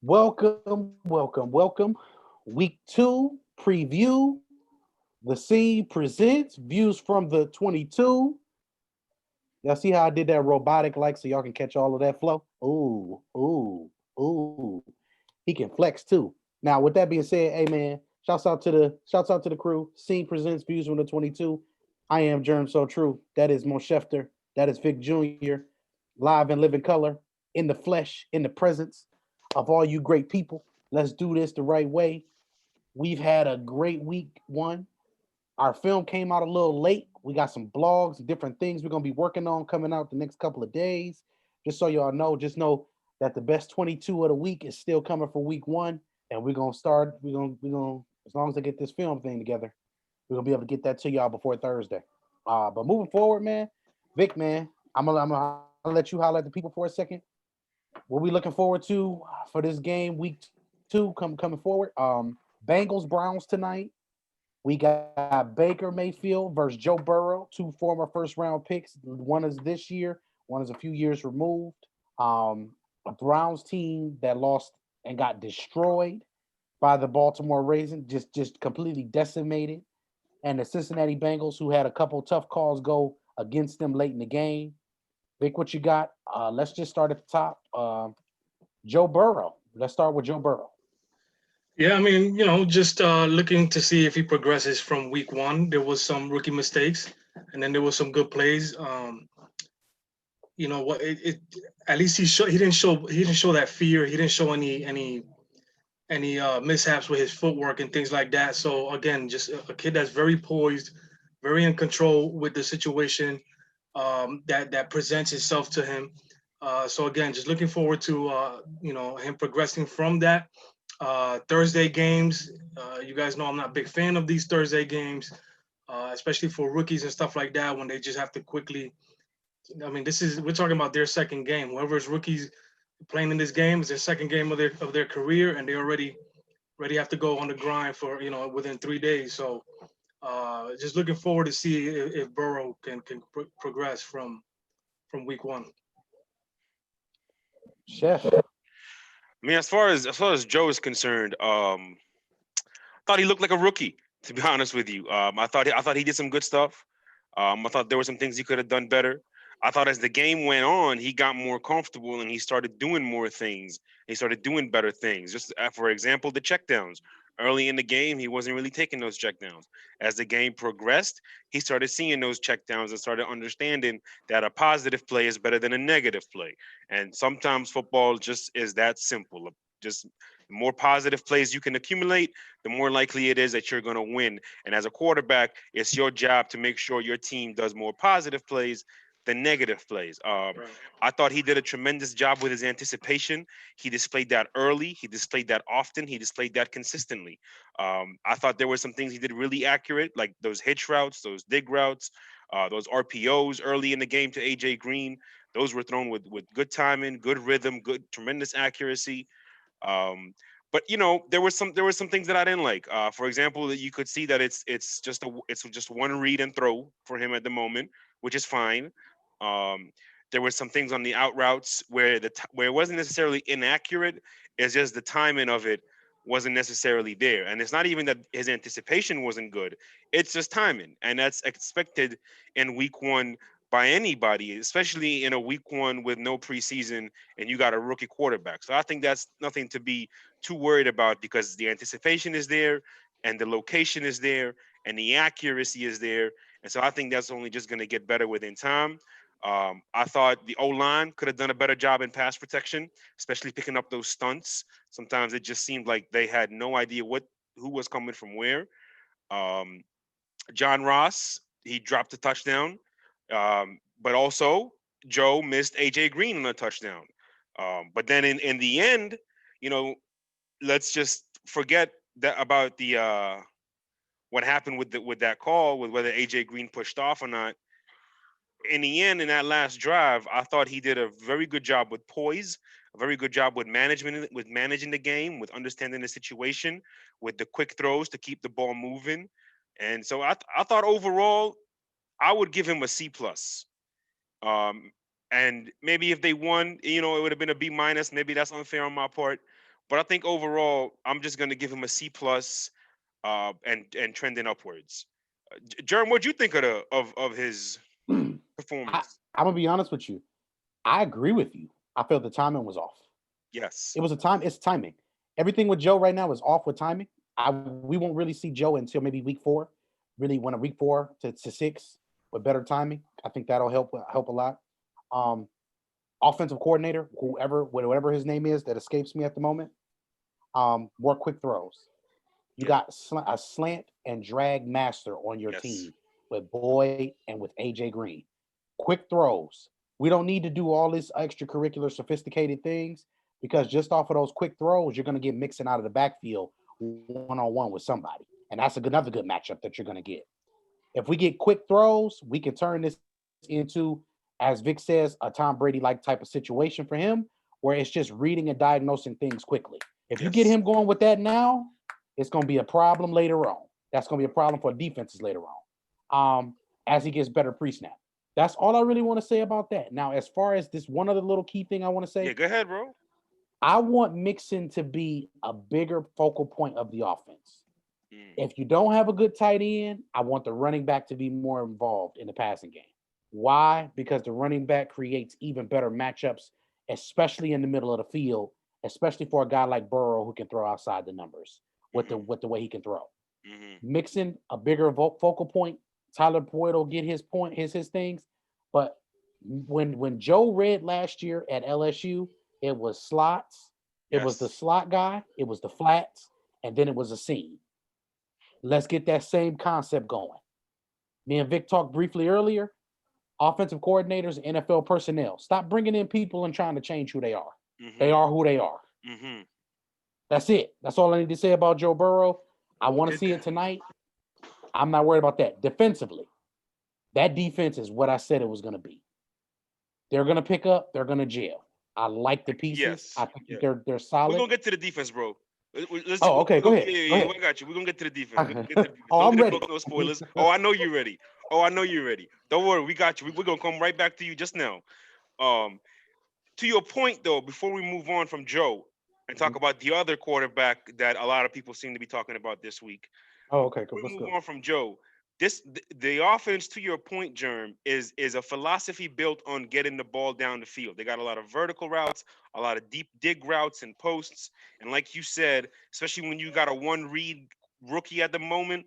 Welcome, welcome, welcome. Week two preview. The Scene presents views from the 22. Y'all see how I did that robotic like so y'all can catch all of that flow? Ooh. He can flex too. Now, with that being said, hey man, shouts out to the crew. Scene presents views from the 22. I am Germ So True. That is Mo Schefter. That is Vic Jr. Live and living color, in the flesh, in the presence of all you great people. Let's do this the right way. We've had a great week one. Our film came out a little late. We got some blogs and different things we're gonna be working on coming out the next couple of days. Just so y'all know, just know that the best 22 of the week is still coming for week one. And we're gonna start, we're gonna as long as I get this film thing together, we're gonna be able to get that to y'all before Thursday. But moving forward, man, Vic, man, I'm gonna let you highlight the people for a second. What we looking forward to for this game, week two, coming forward. Bengals Browns tonight. We got Baker Mayfield versus Joe Burrow, two former first round picks. One is this year, one is a few years removed. A Browns team that lost and got destroyed by the Baltimore Ravens, just completely decimated. And the Cincinnati Bengals, who had a couple tough calls go against them late in the game. Vic, what you got? Let's just start at the top. Joe Burrow. Let's start with Joe Burrow. Yeah, I mean, just looking to see if he progresses from week one. There was some rookie mistakes, and then there was some good plays. You know what? It at least he didn't show that fear. He didn't show any mishaps with his footwork and things like that. So again, just a kid that's very poised, very in control with the situation that presents itself to him. So again, just looking forward to him progressing from that. Thursday games, you guys know I'm not a big fan of these Thursday games, especially for rookies and stuff like that when they just have to quickly. I mean, we're talking about their second game. Whoever's rookies playing in this game is their second game of their career, and they already have to go on the grind for within 3 days. So just looking forward to see if Burrow can progress from week one. Chef. I mean, as far as Joe is concerned, thought he looked like a rookie. To be honest with you, I thought he did some good stuff. I thought there were some things he could have done better. I thought as the game went on, he got more comfortable and he started doing more things. He started doing better things. Just for example, the checkdowns. Early in the game, he wasn't really taking those checkdowns. As the game progressed, he started seeing those checkdowns and started understanding that a positive play is better than a negative play. And sometimes football just is that simple. Just the more positive plays you can accumulate, the more likely it is that you're going to win. And as a quarterback, it's your job to make sure your team does more positive plays than negative plays. Right. I thought he did a tremendous job with his anticipation. He displayed that early. He displayed that often. He displayed that consistently. I thought there were some things he did really accurate, like those hitch routes, those dig routes, those RPOs early in the game to AJ Green. Those were thrown with good timing, good rhythm, good tremendous accuracy. Um, but there were some things that I didn't like. For example, that you could see that it's just one read and throw for him at the moment, which is fine. Um, there were some things on the out routes where it wasn't necessarily inaccurate. It's just the timing of it wasn't necessarily there, and it's not even that his anticipation wasn't good. It's just timing, and that's expected in week one by anybody, especially in a week one with no preseason and you got a rookie quarterback. So I think that's nothing to be too worried about because the anticipation is there and the location is there and the accuracy is there. And so I think that's only just going to get better within time. I thought the O line could have done a better job in pass protection, especially picking up those stunts. Sometimes it just seemed like they had no idea who was coming from where. Um, John Ross, he dropped a touchdown, but also Joe missed AJ Green on a touchdown. But then in the end, you know, let's just forget that about the what happened with that call with whether AJ Green pushed off or not. In the end, in that last drive, I thought he did a very good job with poise, a very good job with management, with managing the game, with understanding the situation, with the quick throws to keep the ball moving. And so I thought overall I would give him a C plus. Um, and maybe if they won, it would have been a B minus. Maybe that's unfair on my part. But I think overall, I'm just gonna give him a C plus, and trending upwards. Jerm, what'd you think of his I, performance? I'm gonna be honest with you. I agree with you. I felt the timing was off. Yes. It was it's timing. Everything with Joe right now is off with timing. We won't really see Joe until maybe week 4. Really, when a week 4 to 6 with better timing, I think that'll help a lot. Um, Offensive coordinator, whatever his name is, that escapes me at the moment. More quick throws. You Yeah. got a slant and drag master on your Yes. team with Boyd and with AJ Green. Quick throws. We don't need to do all this extracurricular sophisticated things because just off of those quick throws, you're going to get mixing out of the backfield one-on-one with somebody. And that's another good matchup that you're going to get. If we get quick throws, we can turn this into, as Vic says, a Tom Brady-like type of situation for him, where it's just reading and diagnosing things quickly. If you get Yes. him going with that now, it's going to be a problem later on. That's going to be a problem for defenses later on, as he gets better pre-snap. That's all I really want to say about that. Now, as far as this one other little key thing I want to say, Yeah, go ahead, bro. I want Mixon to be a bigger focal point of the offense. Mm. If you don't have a good tight end, I want the running back to be more involved in the passing game. Why? Because the running back creates even better matchups, especially in the middle of the field, especially for a guy like Burrow who can throw outside the numbers with the way he can throw. Mixing a bigger focal point, Tyler Boyd will get his point, his things. But when Joe read last year at LSU, it was slots, it was the Yes. slot guy, it was the flats, and then it was a seam. Let's get that same concept going. Me and Vic talked briefly earlier. Offensive coordinators, NFL personnel, stop bringing in people and trying to change who they are. They are who they are. That's it. That's all I need to say about Joe Burrow. I want to see it tonight. I'm not worried about that. Defensively, that defense is what I said it was going to be. They're going to pick up. They're going to jail. I like the pieces. Yes. I think Yeah. they're We're solid. gonna get to the defense, bro. Oh, okay. Go ahead. Yeah, Go yeah, ahead. we got you. We're gonna get to the defense. We're gonna get to the defense. Oh, Don't I'm get ready. no spoilers. Oh, I know you're ready. Oh, I know you're ready. Don't worry, we got you. We're gonna come right back to you just now. Um, to your point though, before we move on from Joe and talk about the other quarterback that a lot of people seem to be talking about this week, Oh, okay. Cool. before we Let's move go. on from Joe, the offense, to your point, Germ, is a philosophy built on getting the ball down the field. They got a lot of vertical routes, a lot of deep dig routes and posts, and like you said, especially when you got a one read rookie at the moment,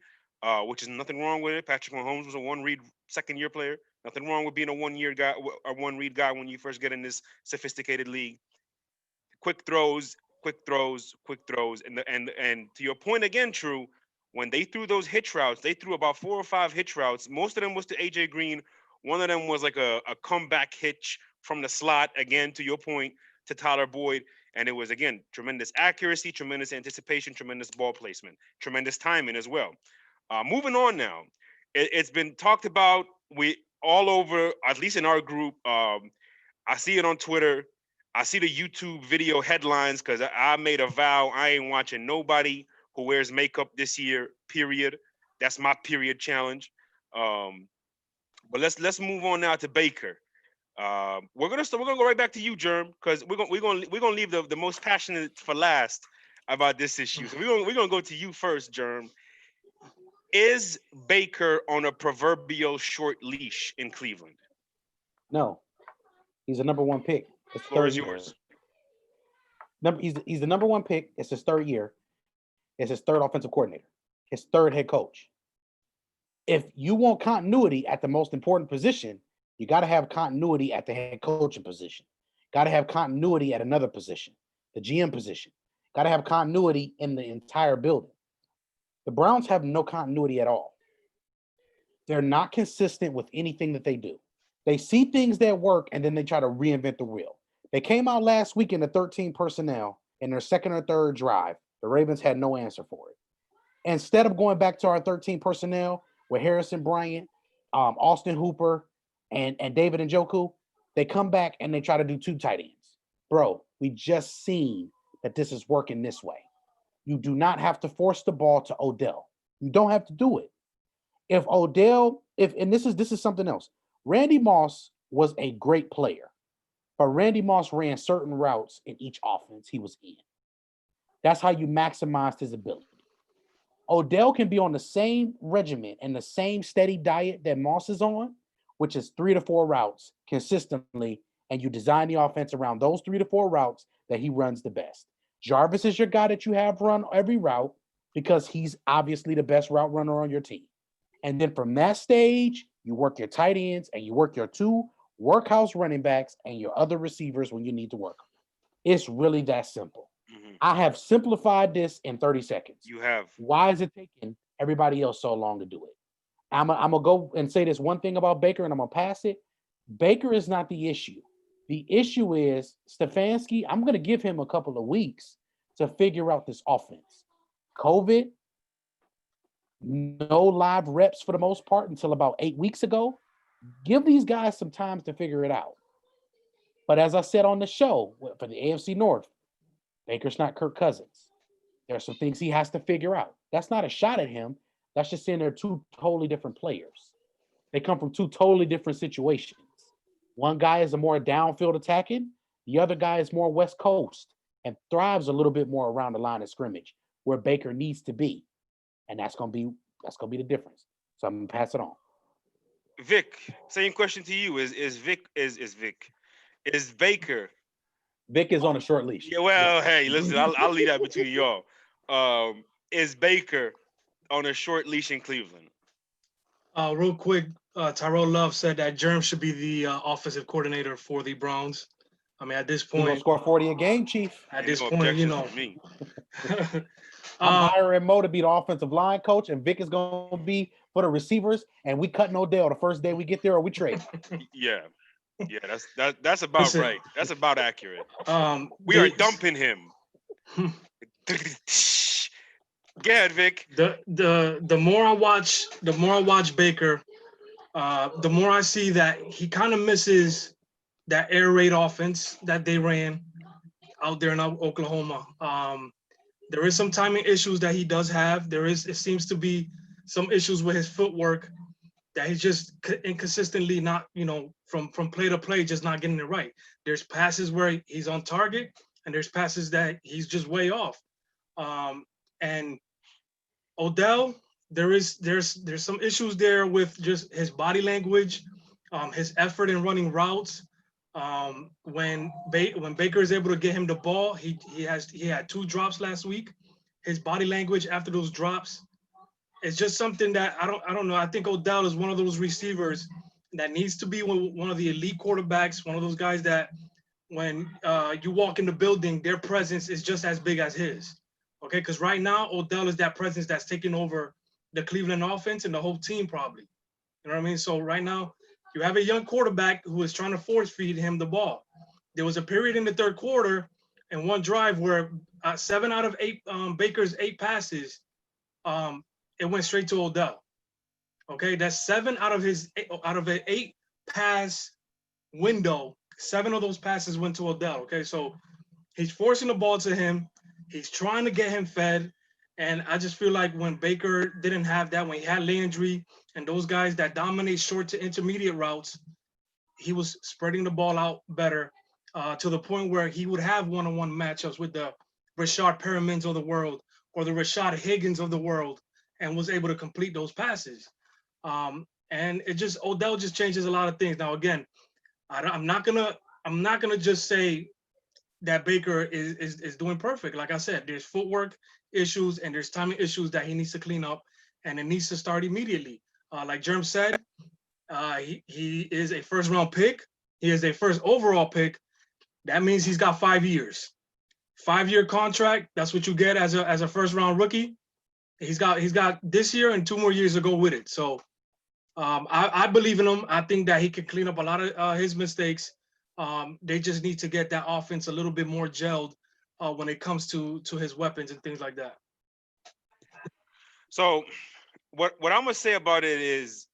which is nothing wrong with it. Patrick Mahomes was a one read second year player. Nothing wrong with being a 1 year guy or one read guy when you first get in this sophisticated league. Quick throws, quick throws, quick throws, and to your point again, True. When they threw those hitch routes, they threw about 4 or 5 hitch routes. Most of them was to AJ Green. One of them was like a comeback hitch from the slot, again, to your point, to Tyler Boyd. And it was, again, tremendous accuracy, tremendous anticipation, tremendous ball placement, tremendous timing as well. Moving on now, it's been talked about we all over, at least in our group. I see it on Twitter. I see the YouTube video headlines because I made a vow I ain't watching nobody who wears makeup this year. Period. That's my period challenge. Um, but let's move on now to Baker. We're gonna go right back to you, Germ, because we're gonna leave the most passionate for last about this issue. So we're gonna go to you first, Germ. Is Baker on a proverbial short leash in Cleveland? No, he's a number 1 pick. It's the Floor third is year. yours. He's the number 1 pick. It's his third year. It's his third offensive coordinator. His third head coach. If you want continuity at the most important position, you got to have continuity at the head coaching position. Got to have continuity at another position, the GM position. Got to have continuity in the entire building. The Browns have no continuity at all. They're not consistent with anything that they do. They see things that work and then they try to reinvent the wheel. They came out last week in the 13 personnel in their second or third drive. The Ravens had no answer for it. Instead of going back to our 13 personnel with Harrison Bryant, Austin Hooper, and David Njoku, they come back and they try to do 2 tight ends. Bro, we just seen that this is working this way. You do not have to force the ball to Odell. You don't have to do it. If Odell, and this is something else. Randy Moss was a great player, but Randy Moss ran certain routes in each offense he was in. That's how you maximized his ability. Odell can be on the same regimen and the same steady diet that Moss is on, which is 3 to 4 routes consistently, and you design the offense around those 3 to 4 routes that he runs the best. Jarvis is your guy that you have run every route because he's obviously the best route runner on your team. And then from that stage, you work your tight ends and you work your 2 workhouse running backs and your other receivers when you need to work them. It's really that simple. I have simplified this in 30 seconds. You have. Why is it taking everybody else so long to do it? I'm going to go and say this one thing about Baker, and I'm going to pass it. Baker is not the issue. The issue is Stefanski. I'm going to give him a couple of weeks to figure out this offense. COVID, no live reps for the most part until about 8 weeks ago. Give these guys some time to figure it out. But as I said on the show for the AFC North, Baker's not Kirk Cousins. There are some things he has to figure out. That's not a shot at him. That's just saying they're 2 totally different players. They come from 2 totally different situations. One guy is a more downfield attacking. The other guy is more West Coast and thrives a little bit more around the line of scrimmage where Baker needs to be. And that's gonna be the difference. So I'm gonna pass it on. Vic, same question to you. Is Baker? Vic is on a short leash. Yeah, well, hey, listen, I'll leave that between y'all. Is Baker on a short leash in Cleveland? Real quick, Tyrell Love said that Germ should be the offensive coordinator for the Browns. I mean, at this He's gonna point, score 40 a game, Chief. at this point, you know. Me. I'm hiring Mo to be the offensive line coach, and Vic is gonna be for the receivers, and we cutting Odell the first day we get there, or we trade. Yeah, that's about Listen, right. That's about accurate. We they- are dumping him. Go ahead, Vic. The more I watch Baker, the more I see that he kind of misses that air raid offense that they ran out there in Oklahoma. There is some timing issues that he does have. It seems to be some issues with his footwork that he's just inconsistently not, from play to play, just not getting it right. There's passes where he's on target, and there's passes that he's just way off. And Odell, there's some issues there with just his body language, his effort in running routes. When Baker is able to get him the ball, he had 2 drops last week. His body language after those drops, it's just something that I don't know. I think Odell is one of those receivers that needs to be one of the elite quarterbacks, one of those guys that when you walk in the building, their presence is just as big as his. Okay, because right now Odell is that presence that's taking over the Cleveland offense and the whole team probably. You know what I mean? So right now you have a young quarterback who is trying to force feed him the ball. There was a period in the third quarter and one drive where 7 out of 8 Baker's 8 passes, it went straight to Odell. Okay, that's 7 out of an 8 pass window. 7 of those passes went to Odell. Okay, so he's forcing the ball to him. He's trying to get him fed. And I just feel like when Baker didn't have that, when he had Landry and those guys that dominate short to intermediate routes, he was spreading the ball out better to the point where he would have one-on-one matchups with the Rashard Perrimans of the world or the Rashad Higgins of the world and was able to complete those passes. And Odell just changes a lot of things. Now, again, I'm not gonna just say that Baker is doing perfect. Like I said, there's footwork issues and there's timing issues that he needs to clean up, and it needs to start immediately. Like Germ said, he is a first-round pick. He is a first overall pick. That means he's got 5 years, 5-year contract. That's what you get as a first-round rookie. He's got this year and 2 more years to go with it. So I believe in him. I think that he can clean up a lot of his mistakes. They just need to get that offense a little bit more gelled when it comes to his weapons and things like that. So what I'm gonna say about it is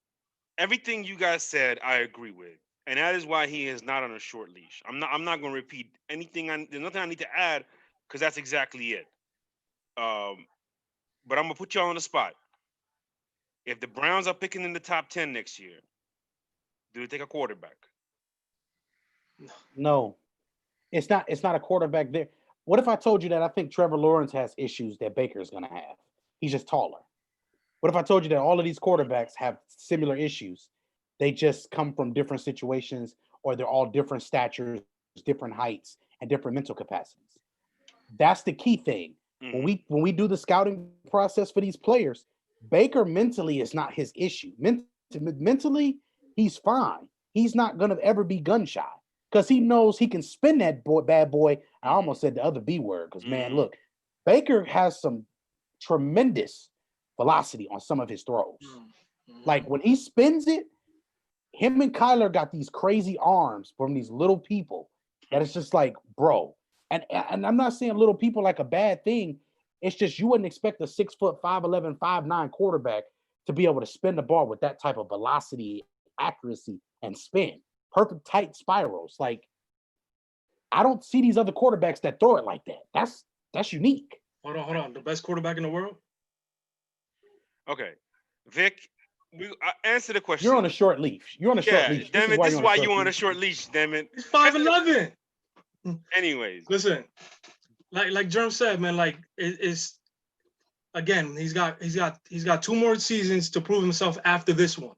everything you guys said, I agree with, and that is why he is not on a short leash. I'm not gonna repeat anything. There's nothing I need to add because that's exactly it. But I'm gonna put y'all on the spot. If the Browns are picking in the top 10 next year, do they take a quarterback? No, it's not a quarterback there. What if I told you that I think Trevor Lawrence has issues that Baker's going to have? He's just taller. What if I told you that all of these quarterbacks have similar issues? They just come from different situations, or they're all different statures, different heights, and different mental capacities. That's the key thing. When we do the scouting process for these players, Baker mentally is not his issue. Mentally, he's fine. He's not going to ever be gun shy because he knows he can spin that bad boy. I almost said the other B word because, man, look, Baker has some tremendous velocity on some of his throws. Like when he spins it, him and Kyler got these crazy arms from these little people that it's just like, bro. And I'm not saying little people like a bad thing. It's just you wouldn't expect a 6 foot 5'11", 5'9" quarterback to be able to spin the ball with that type of velocity, accuracy, and spin. Perfect tight spirals. Like, I don't see these other quarterbacks that throw it like that. That's unique. Hold on. The best quarterback in the world? Okay. Vic, answer the question. You're on a short leash. You're on a short leash. Damn it, this is why you're on a short leash, damn it. He's 5'11". Anyways. Listen, like Jerm said, man, like it's again, he's got 2 more seasons to prove himself after this one.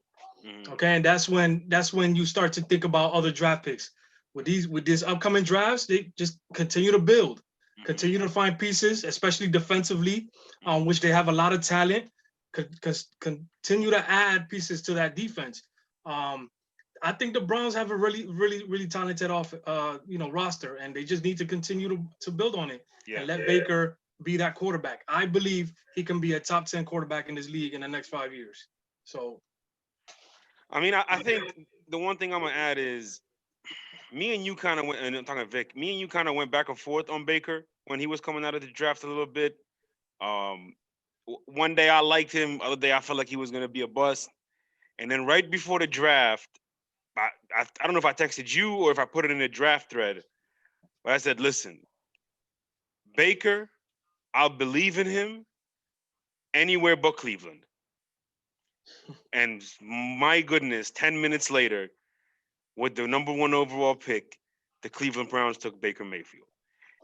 Okay, and that's when you start to think about other draft picks. With these upcoming drafts, they just continue to build, continue to find pieces, especially defensively, which they have a lot of talent. Continue to add pieces to that defense. I think the Browns have a really talented roster, and they just need to continue to build on it and let Baker be that quarterback. I believe he can be a top 10 quarterback in this league in the next 5 years. So, I mean, I think the one thing I'm gonna add is me and you kind of went, and I'm talking to Vic, me and you kind of went back and forth on Baker when he was coming out of the draft a little bit. One day I liked him, other day I felt like he was gonna be a bust. And then right before the draft, I don't know if I texted you or if I put it in the draft thread, but I said, listen, Baker, I'll believe in him anywhere but Cleveland. And my goodness, 10 minutes later, with the number 1 overall pick, the Cleveland Browns took Baker Mayfield.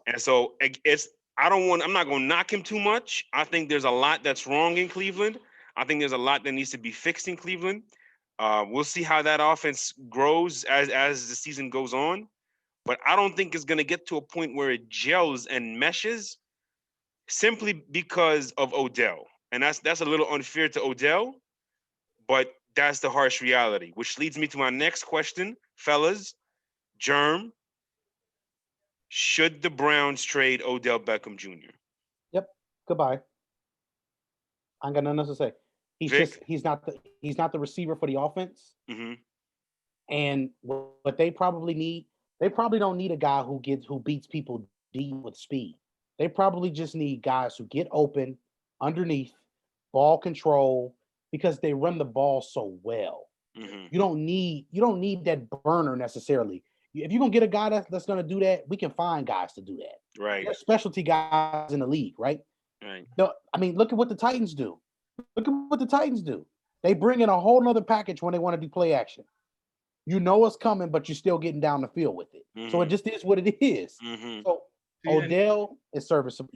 And so I'm not going to knock him too much. I think there's a lot that's wrong in Cleveland. I think there's a lot that needs to be fixed in Cleveland. We'll see how that offense grows as the season goes on. But I don't think it's going to get to a point where it gels and meshes simply because of Odell. And that's a little unfair to Odell, but that's the harsh reality, which leads me to my next question, fellas. Germ, should the Browns trade Odell Beckham Jr.? Yep. Goodbye. I ain't got nothing else to say. He's not the receiver for the offense. And what they probably need, they probably don't need a guy who beats people deep with speed. They probably just need guys who get open underneath, ball control, because they run the ball so well. You don't need that burner necessarily. If you're gonna get a guy that's gonna do that, we can find guys to do that. Right. There's specialty guys in the league, right? Right. I mean, look at what the Titans do. They bring in a whole nother package when they want to do play action. You know what's coming, but you're still getting down the field with it. So it just is what it is. So Odell is serviceable.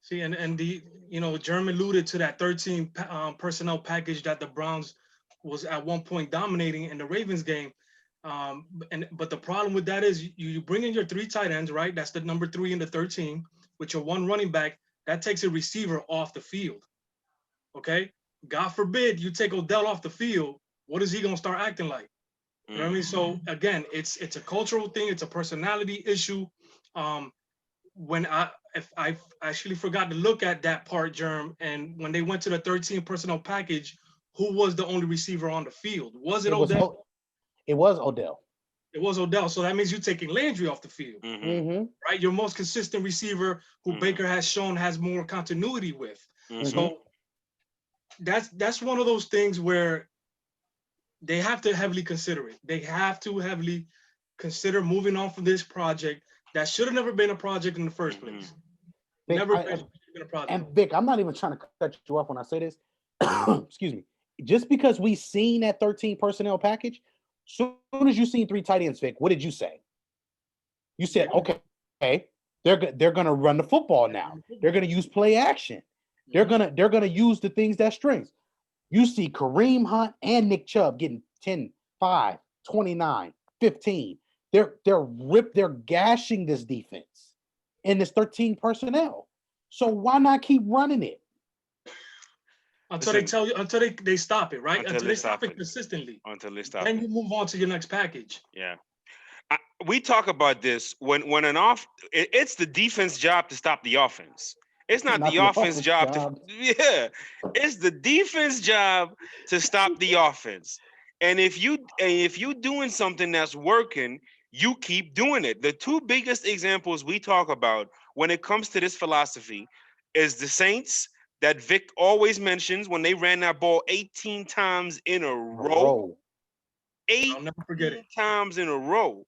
See, and the Jerm alluded to that 13 personnel package that the Browns was at one point dominating in the Ravens game. But the problem with that is you bring in your 3 tight ends, right? That's the number 3 in the 13 with your 1 running back. That takes a receiver off the field. Okay, God forbid you take Odell off the field. What is he gonna start acting like? You know what I mean? So again, it's a cultural thing. It's a personality issue. If I actually forgot to look at that part, Germ, and when they went to the 13 personnel package, who was the only receiver on the field? Was it Odell? It was Odell. It was Odell. So that means you're taking Landry off the field, right? Your most consistent receiver, who Baker has shown has more continuity with. So that's one of those things where they have to heavily consider it. They have to heavily consider moving on from this project that should have never been a project in the first place. Vic, been a project. And Vic, I'm not even trying to cut you off when I say this. Excuse me. Just because we seen that 13 personnel package, soon as you seen 3 tight ends, Vic, what did you say? You said, okay, they're gonna run the football now. They're gonna use play action. They're gonna use the things that strengths. You see Kareem Hunt and Nick Chubb getting 10, 5, 29, 15. They're gashing this defense and this 13 personnel. So why not keep running it? Until they tell you, until they stop it, right? Until Until they they stop stop it it. consistently. Until they stop Then it. you move on to your next package. Yeah. We talk about this when it's the defense job to stop the offense. It's not the offense job to it's the defense job to stop the offense. And if you doing something that's working, you keep doing it. The two biggest examples we talk about when it comes to this philosophy is the Saints that Vic always mentions when they ran that ball 18 times in a row. I'll never forget it. 18 times in a row.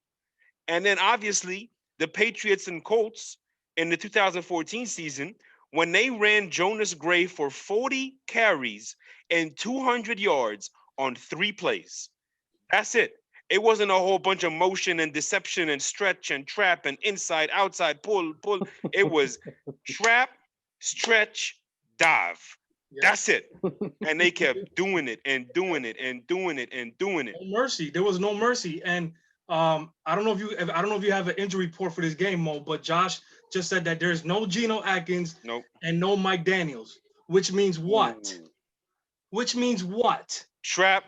And then obviously the Patriots and Colts in the 2014 season when they ran Jonas Gray for 40 carries and 200 yards on 3 plays. That's it. It wasn't a whole bunch of motion and deception and stretch and trap and inside, outside, pull. It was trap, stretch, dive. That's it. And they kept doing it and doing it and doing it and doing it. No mercy. There was no mercy. And I don't know if you have an injury report for this game, Mo, but Josh just said that there's no Geno Atkins and no Mike Daniels, which means what? Ooh. Which means what? Trap.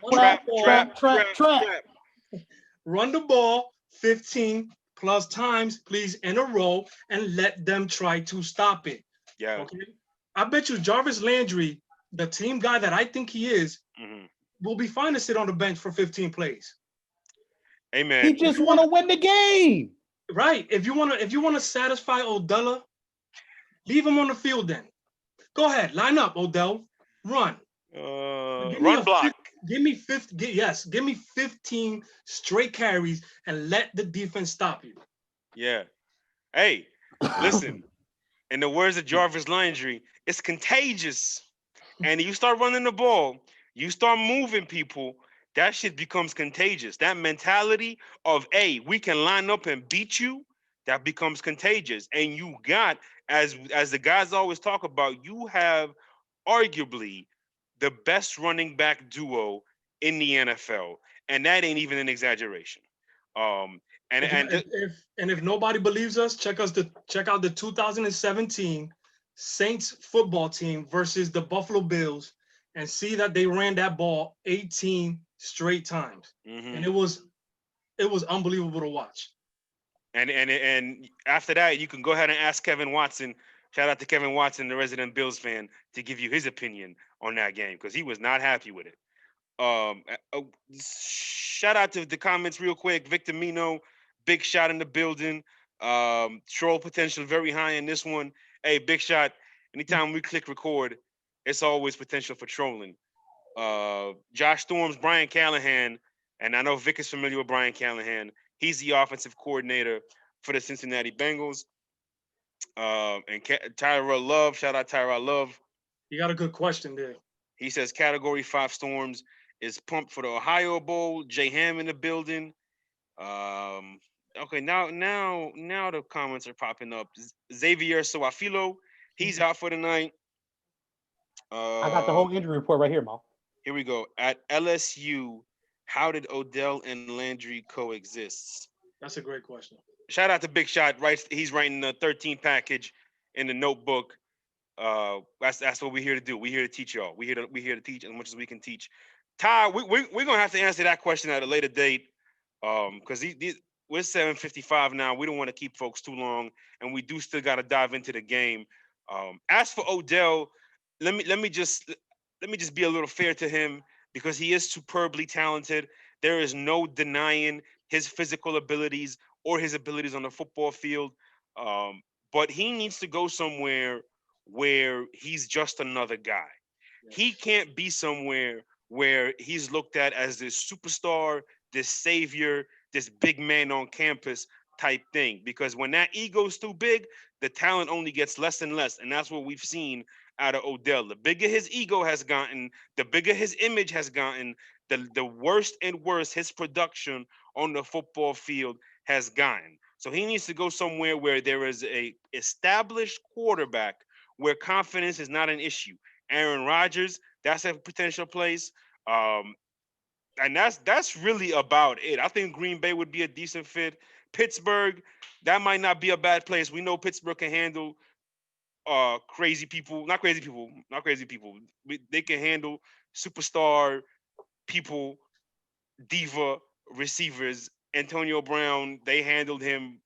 Run the ball 15 plus times, please, in a row, and let them try to stop it. Yeah. Okay. I bet you Jarvis Landry, the team guy that I think he is, will be fine to sit on the bench for 15 plays. Amen. He just want to win the game. Right. If you want to satisfy Odella, leave him on the field then. Go ahead. Line up, Odell. Run. Run block. Give me 15 straight carries and let the defense stop you. Yeah. Hey, listen. In the words of Jarvis Landry, it's contagious. And you start running the ball, you start moving people, that shit becomes contagious. That mentality of, hey, we can line up and beat you, that becomes contagious. And you got, as the guys always talk about, you have arguably the best running back duo in the NFL. And that ain't even an exaggeration. If nobody believes us, check out the 2017 Saints football team versus the Buffalo Bills and see that they ran that ball 18 straight times. And it was unbelievable to watch. And after that, you can go ahead and ask Kevin Watson. Shout out to Kevin Watson, the resident Bills fan, to give you his opinion on that game because he was not happy with it. Shout out to the comments real quick. Victor Mino, big shot in the building. Troll potential very high in this one. Hey, big shot. Anytime we click record, it's always potential for trolling. Josh Storms, Brian Callahan, and I know Vic is familiar with Brian Callahan. He's the offensive coordinator for the Cincinnati Bengals. And Tyra Love, shout out Tyra Love. You got a good question there. He says Category 5 Storms is pumped for the Ohio Bowl. Jay Ham in the building. Okay, now the comments are popping up. Xavier Soafilo, he's out for the night. I got the whole injury report right here, Mo. Here we go. At LSU, how did Odell and Landry coexist? That's a great question. Shout out to Big Shot. He's writing the 13 package in the notebook. That's what we're here to do. We're here to teach y'all. We're here to teach as much as we can teach. Ty, we're gonna have to answer that question at a later date. Because we're 7:55 now. We don't want to keep folks too long, and we do still got to dive into the game. As for Odell, let me just be a little fair to him because he is superbly talented. There is no denying his physical abilities or his abilities on the football field. But he needs to go somewhere where he's just another guy. He can't be somewhere where he's looked at as this superstar, this savior, this big man on campus type thing. Because when that ego's too big, the talent only gets less and less. And that's what we've seen out of Odell. The bigger his ego has gotten, the bigger his image has gotten, the worse and worse his production on the football field has gotten. So he needs to go somewhere where there is a established quarterback where confidence is not an issue. Aaron Rodgers, that's a potential place. Um, and that's really about it. I think Green Bay would be a decent fit. Pittsburgh, that might not be a bad place. We know Pittsburgh can handle crazy people, not crazy people, not crazy people. They can handle superstar people, diva receivers. Antonio Brown, they handled him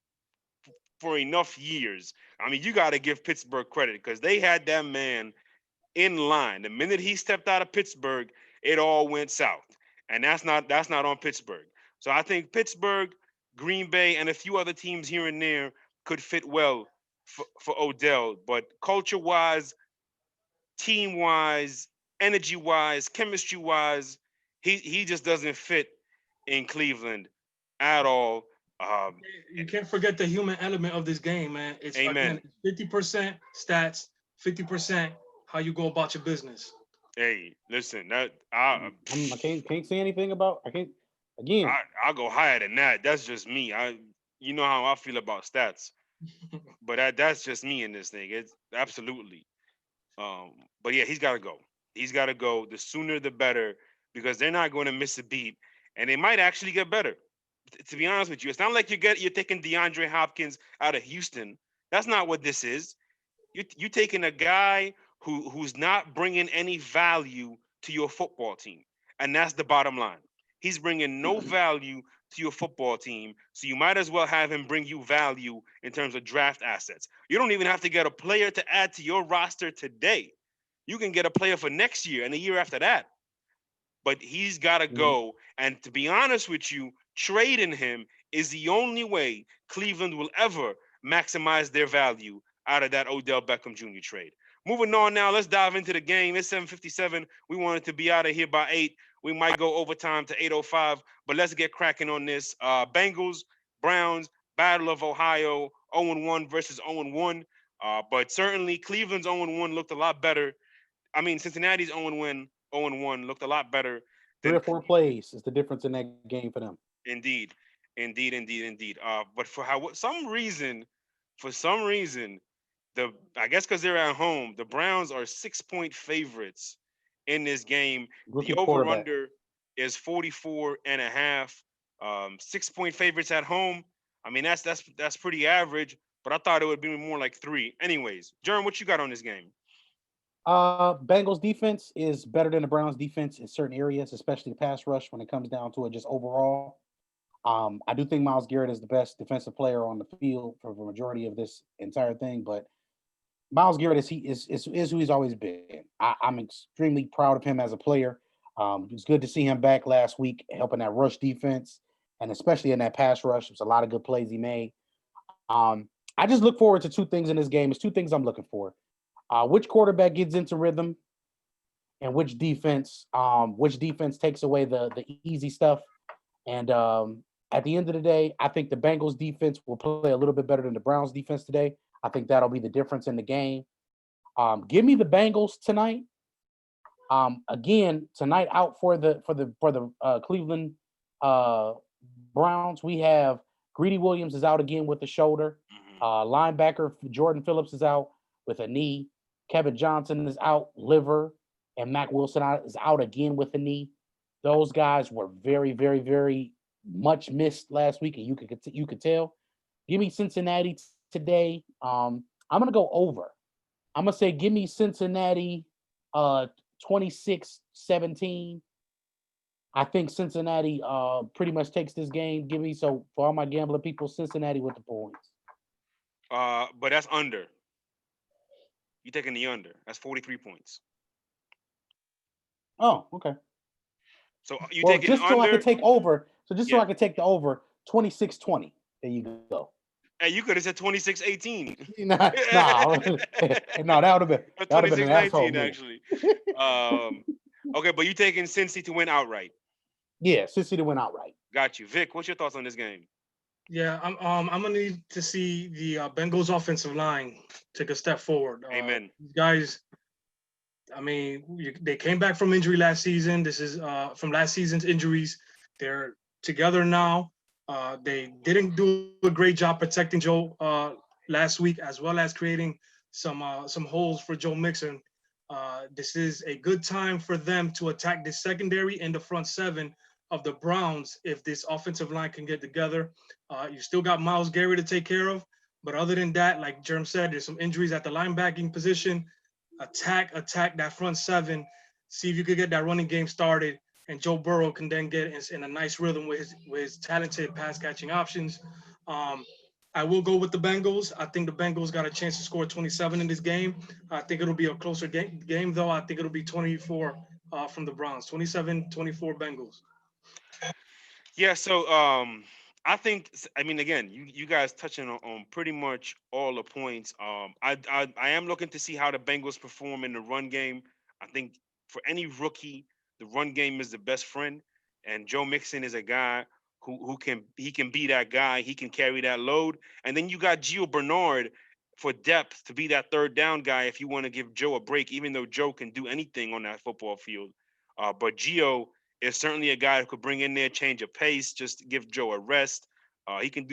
for enough years. I mean, you got to give Pittsburgh credit because they had that man in line. The minute he stepped out of Pittsburgh, it all went south, and that's not on Pittsburgh. So I think Pittsburgh, Green Bay, and a few other teams here and there could fit well for Odell. But culture-wise, team-wise, energy-wise, chemistry-wise, he just doesn't fit in Cleveland at all. You can't forget the human element of this game, man. It's Amen. again 50% stats, 50% how you go about your business. Hey, listen, that I can't say anything about. I can't. Again, I'll go higher than that. That's just me. You know how I feel about stats, but that's just me in this thing. It's absolutely. But yeah, he's got to go. He's got to go. The sooner the better, because they're not going to miss a beat, and they might actually get better. To be honest with you, it's not like you're taking DeAndre Hopkins out of Houston. That's not what this is. You taking a guy who's not bringing any value to your football team, and that's the bottom line. He's bringing no value to your football team, so you might as well have him bring you value in terms of draft assets. You don't even have to get a player to add to your roster today. You can get a player for next year and the year after that. But he's got to go. And to be honest with you, trading him is the only way Cleveland will ever maximize their value out of that Odell Beckham Jr. trade. Moving on now, let's dive into the game. It's 7:57. We wanted to be out of here by 8. We might go overtime to 8:05, but let's get cracking on this. Bengals, Browns, Battle of Ohio, 0-1 versus 0-1. But certainly Cleveland's 0-1 looked a lot better. I mean, Cincinnati's 0-1 looked a lot better three than or four plays is the difference in that game for them. indeed. But for some reason, I guess because they're at home, the Browns are 6-point favorites in this game. Rookie The over quarterback. under is 44.5. 6-point favorites at home. I mean, that's pretty average, but I thought it would be more like 3. Anyways, Jerm, what you got on this game? Bengals defense is better than the Browns defense in certain areas, especially the pass rush when it comes down to it just overall. I do think Myles Garrett is the best defensive player on the field for the majority of this entire thing, but Myles Garrett is who he's always been. I'm extremely proud of him as a player. It was good to see him back last week helping that rush defense, and especially in that pass rush. It was a lot of good plays he made. I just look forward to two things in this game. There's two things I'm looking for. Which quarterback gets into rhythm, and which defense takes away the easy stuff. And at the end of the day, I think the Bengals defense will play a little bit better than the Browns defense today. I think that'll be the difference in the game. Give me the Bengals tonight. Again, tonight out for the Cleveland Browns, we have Greedy Williams is out again with the shoulder. Linebacker Jordan Phillips is out with a knee. Kevin Johnson is out, liver, and Mac Wilson is out again with a knee. Those guys were very, very, very much missed last week, and you could tell. Give me Cincinnati today. I'm gonna go over. I'm gonna say give me Cincinnati 26-17. I think Cincinnati pretty much takes this game. Give me, so for all my gambling people, Cincinnati with the points. But that's under. You taking the under? That's 43 points. Oh, okay. So you Well, taking just under? so I could take over. So just so Yeah. I could take the over 26-20. There you go. Hey, you could have said 26-18. No, that would have been an asshole 26-19 move. actually. Okay, but you taking Cincy to win outright? Yeah, Cincy to win outright. Got you, Vic. What's your thoughts on this game? Yeah, I'm gonna need to see the Bengals offensive line take a step forward. Amen. These guys, I mean, they came back from injury last season. This is from last season's injuries. They're together now. They didn't do a great job protecting Joe last week, as well as creating some holes for Joe Mixon. This is a good time for them to attack the secondary and the front seven of the Browns if this offensive line can get together. You still got Myles Garrett to take care of, but other than that, like Jerm said, there's some injuries at the linebacking position. Attack that front seven. See if you could get that running game started, and Joe Burrow can then get in a nice rhythm with his talented pass catching options. I will go with the Bengals. I think the Bengals got a chance to score 27 in this game. I think it'll be a closer game though. I think it'll be 24 from the Browns. 27-24 Bengals. Yeah, so I mean, again, you guys touching on pretty much all the points. I am looking to see how the Bengals perform in the run game. I think for any rookie, the run game is the best friend, and Joe Mixon is a guy who can be that guy. He can carry that load, and then you got Gio Bernard for depth to be that third down guy if you want to give Joe a break, even though Joe can do anything on that football field. But Gio is certainly a guy who could bring in there, change of pace, just give Joe a rest. He can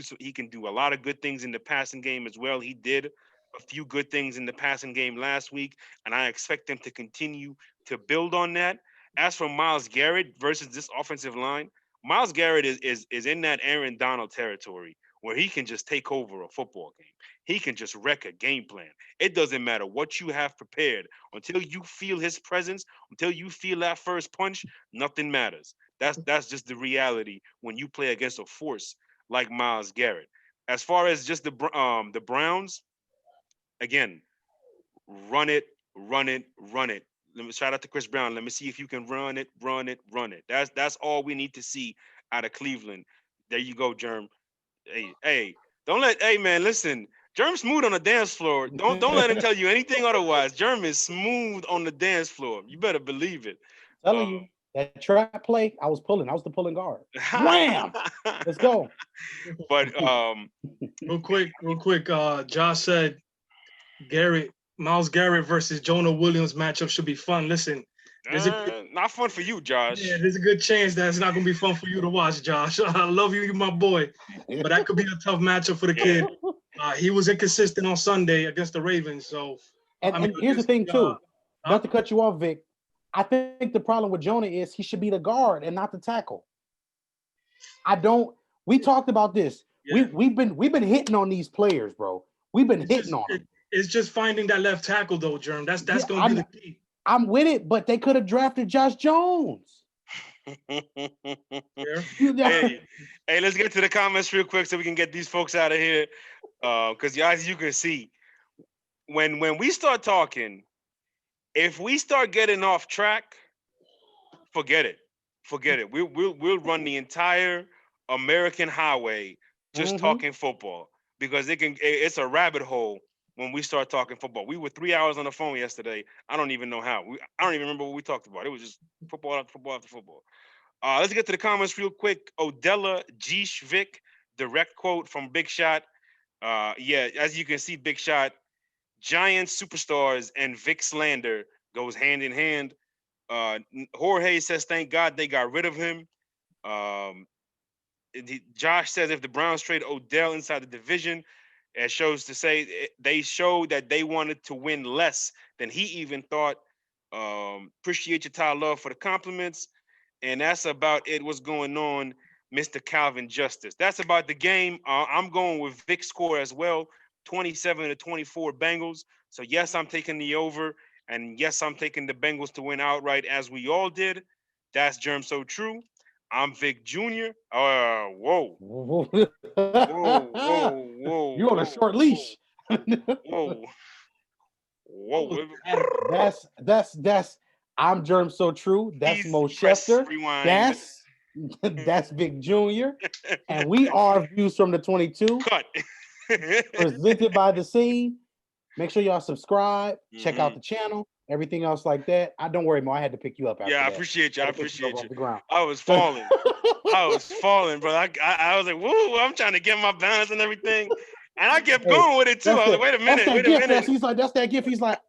do a lot of good things in the passing game as well. He did a few good things in the passing game last week, and I expect them to continue to build on that. As for Myles Garrett versus this offensive line, Myles Garrett is in that Aaron Donald territory where he can just take over a football game. He can just wreck a game plan. It doesn't matter what you have prepared until you feel his presence, until you feel that first punch, nothing matters. That's just the reality when you play against a force like Myles Garrett. As far as just the Browns, again, run it, run it, run it. Let me shout out to Chris Brown. Let me see if you can run it, run it, run it. That's all we need to see out of Cleveland. There you go, Germ. Hey, hey man, listen. Germ's smooth on the dance floor. Don't let him tell you anything otherwise. Germ is smooth on the dance floor. You better believe it. Telling you that trap play, I was the pulling guard. Wham! Let's go. But real quick. Josh said Myles Garrett versus Jonah Williams matchup should be fun. Listen, not fun for you, Josh. Yeah, there's a good chance that it's not going to be fun for you to watch, Josh. I love you, my boy, but that could be a tough matchup for the kid. He was inconsistent on Sunday against the Ravens, so. And here's the thing too, not to cut you off, Vic. I think the problem with Jonah is he should be the guard and not the tackle. We talked about this. Yeah. We've been hitting on these players, bro. We've been hitting on them. It's just finding that left tackle though, Germ. That's going to be the key. I'm with it, but they could have drafted Josh Jones. Hey, let's get to the comments real quick so we can get these folks out of here. Because as you can see, when we start talking, if we start getting off track, forget it. We'll run the entire American highway just talking football because it's a rabbit hole when we start talking football. We were 3 hours on the phone yesterday. I don't even know how. I don't even remember what we talked about. It was just football after football after football. Let's get to the comments real quick. Odella Geesh Vic, direct quote from Big Shot. Yeah, as you can see, Big Shot, giant superstars and Vic slander goes hand in hand. Jorge says, thank God they got rid of him. Josh says if the Browns trade Odell inside the division, it shows to say they showed that they wanted to win less than he even thought. Appreciate your Ty Love for the compliments. And that's about it. What's going on, Mr. Calvin Justice? That's about the game. I'm going with Vic's score as well, 27-24 Bengals. So yes, I'm taking the over. And yes, I'm taking the Bengals to win outright as we all did. That's Germ So True. I'm Vic Jr. Whoa. Whoa. You're on a short leash. Whoa. That's I'm Germ So True. That's Mo Schefter. That's Vic Jr. And we are Views from the 22. Cut. Presented by The Scene. Make sure y'all subscribe. Check out the channel. Everything else like that. Don't worry, Mo. I had to pick you up after that. I appreciate you. I was falling. Bro. I was like, woo, I'm trying to get my balance and everything. And I kept going with it too. I was like, wait a minute. He's like, that's that gift. He's like,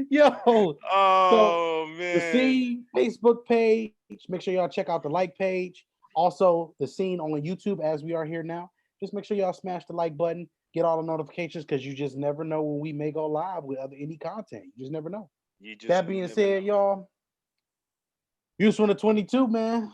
Yo, Oh the man. Scene Facebook page. Make sure y'all check out the like page. Also, the Scene on YouTube as we are here now. Just make sure y'all smash the like button. Get all the notifications because you just never know when we may go live with any content. You just never know. You just That being never said, know. y'all, Houston the 22, man.